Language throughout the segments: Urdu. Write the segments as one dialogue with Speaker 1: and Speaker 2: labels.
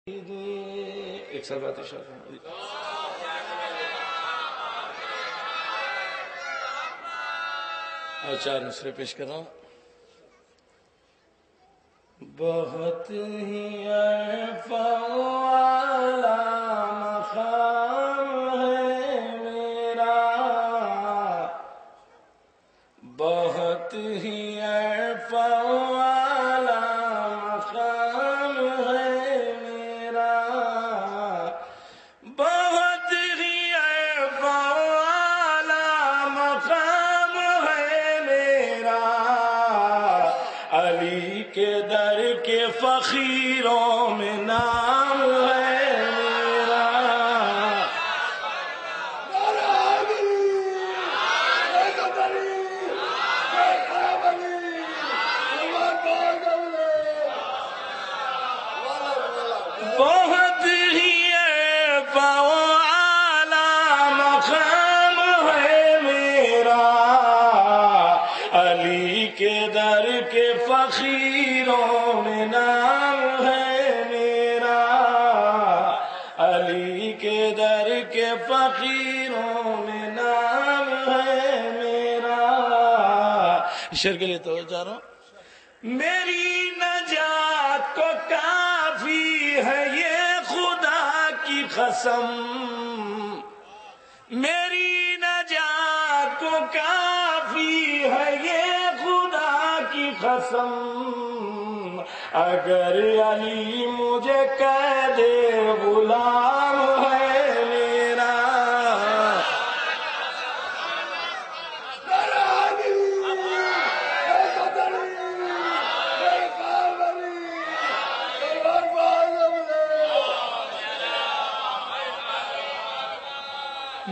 Speaker 1: ایک سال بات اشارہ اور چار نسخے پیش کر رہا ہوں. بہت ہی عرفہ والا مقام ہے میرا، بہت ہی عرفہ والا مقام ہے میرا، بہت ہی عرفہ والا مقام ہے میرا، علی کے در کے فقیروں میں نام ہے میرا. بہت ہی عرفہ والا مقام ہے میرا، علی کے در کے فقیروں میں نام ہے میرا، علی کے در کے فقیروں میں نام ہے میرا. شعر کے لیے تو جا رہا ہوں. میری نجات کو کافی ہے یہ خدا کی قسم، میری نجات کو کافی ہے یہ خدا کی قسم، اگر علی مجھے کہہ دے غلام ہے میرا.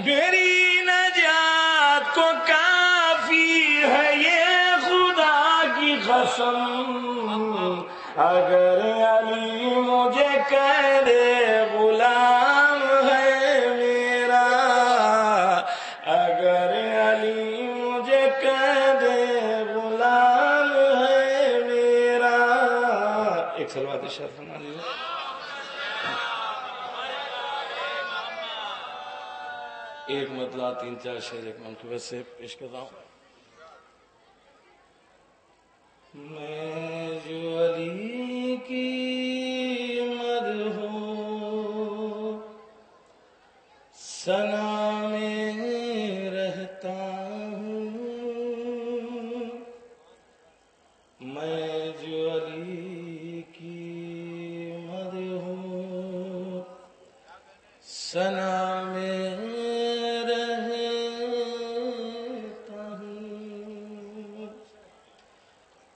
Speaker 1: میری نجات کو کافی ہے یہ خدا کی قسم، اگر علی مجھے کہہ دے غلام ہے میرا، اگر علی مجھے کہہ دے غلام ہے میرا. ایک سلوات شرف فرما دیجیے. ایک مطلع تین چار شعر ایک منقبت سے پیش کر رہا ہوں. میں جو علی کی مدح ثنا میں رہتا ہوں، میں جو علی کی مدح ثنا میں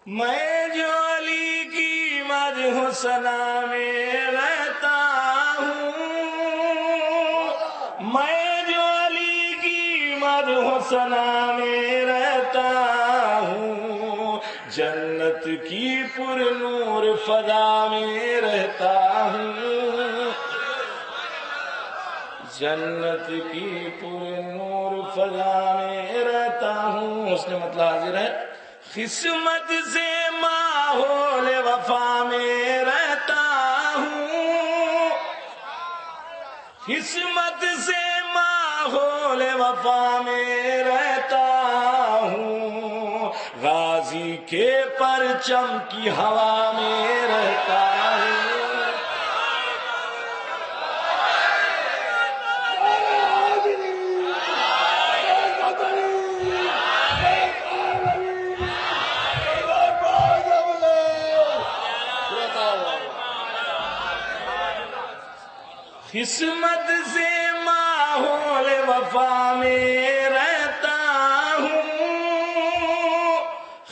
Speaker 1: میں جو علی کی مدح ثنا میں رہتا ہوں، میں جو علی کی مدح ثنا میں رہتا ہوں، جنت کی پر نور فضا میں رہتا ہوں، جنت کی پر نور فضا میں رہتا ہوں. اس نے مطلب حاضر ہے. قسمت سے ماحول وفا میں رہتا ہوں، قسمت سے ماحول وفا میں رہتا ہوں، غازی کے پرچم کی ہوا میں رہتا ہوں. قسمت سے ماحول وفا میں رہتا ہوں،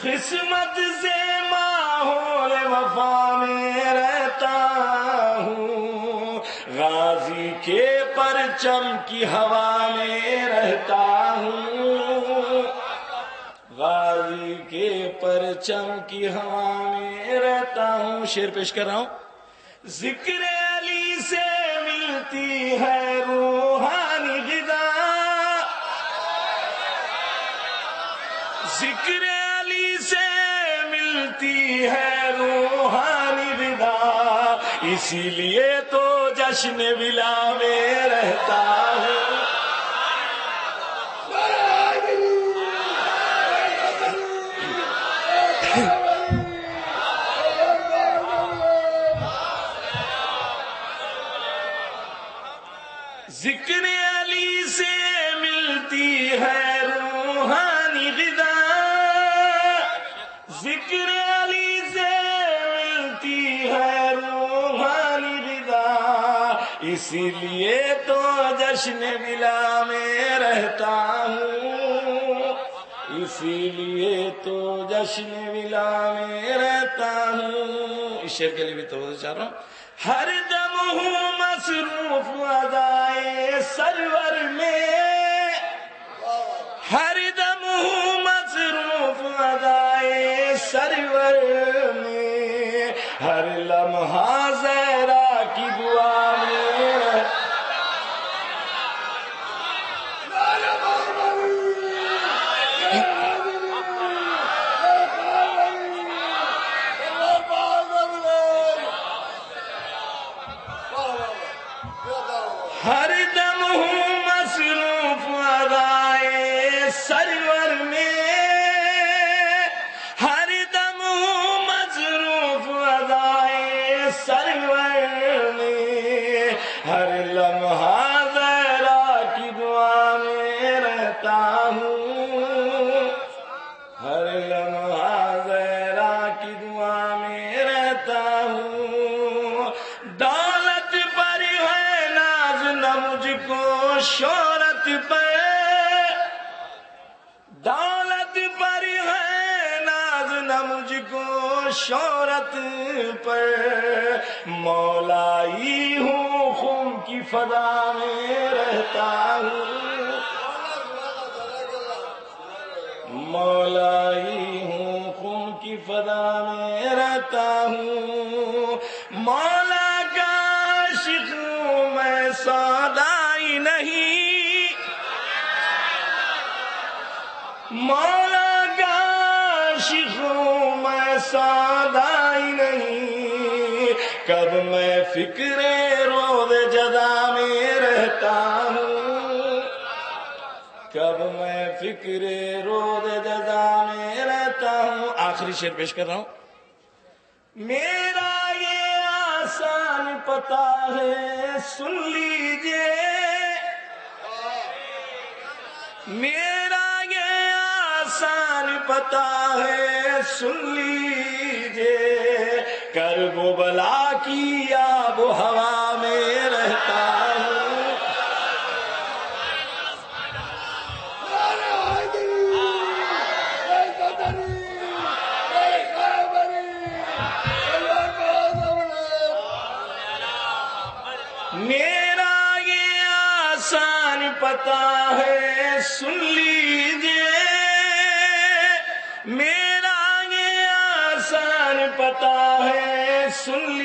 Speaker 1: قسمت سے ماحول وفا میں رہتا ہوں، غازی کے پرچم کی ہوا میں رہتا ہوں، غازی کے پرچم کی ہوا میں رہتا ہوں. شعر پیش کر رہا ہوں. ذکر علی سے ملتی ہے روحانی غذا، ذکر علی سے ملتی ہے روحانی رضا، اسی لیے تو جشن ولا میں رہتا ہے۔ ذکر علی سے ملتی ہے روحانی غذا، ذکر علی سے ملتی ہے روحانی غذا، اسی لیے تو جشن ولا میں رہتا ہوں، اسی لیے تو جشن ولا میں رہتا ہوں۔ اس شعر کے لیے بھی توجہ چاہ رہا ہوں۔ ہر دم ہوں مصروف ادائے سرور میں، ہر دم ہوں مصروف ادائے سرور میں، ہر لمحہ زہرا کی دعا میں۔ ہر دم ہوں مصروف ادائے سرور میں، ہر دم ہوں مصروف ادائے سرور میں، ہر لمحہ زہرا کی دعا میں رہتا ہوں، ہر لمحہ زہرا کی دعا میں رہتا ہوں۔ دولت پر ہے ناز نہ مجھ کو شہرت پر، دولت پر ہے ناز نہ مجھ کو شہرت پر، مولائی ہوں خون کی فضا میں رہتا ہوں، مولائی ہوں خون کی فضا میں رہتا ہوں۔ مولا کا عاشق ہوں میں سودائی نہیں، مولا کا عاشق ہوں میں سودائی نہیں، کب میں فکر روز جزا میں رہتا ہوں، کب میں فکر روز جزا میں رہتا ہوں۔ آخری شعر پیش کر رہا ہوں۔ میرا یہ آسان پتہ ہے سن لیجئے، میرا یہ آسان پتہ ہے سن لیجئے، کرب و بلا کی آب و ہوا میں رہتا ہوں، میرا یہ آسان پتہ ہے سن لیجئے، میرا یہ آسان پتہ ہے سن لیجئے،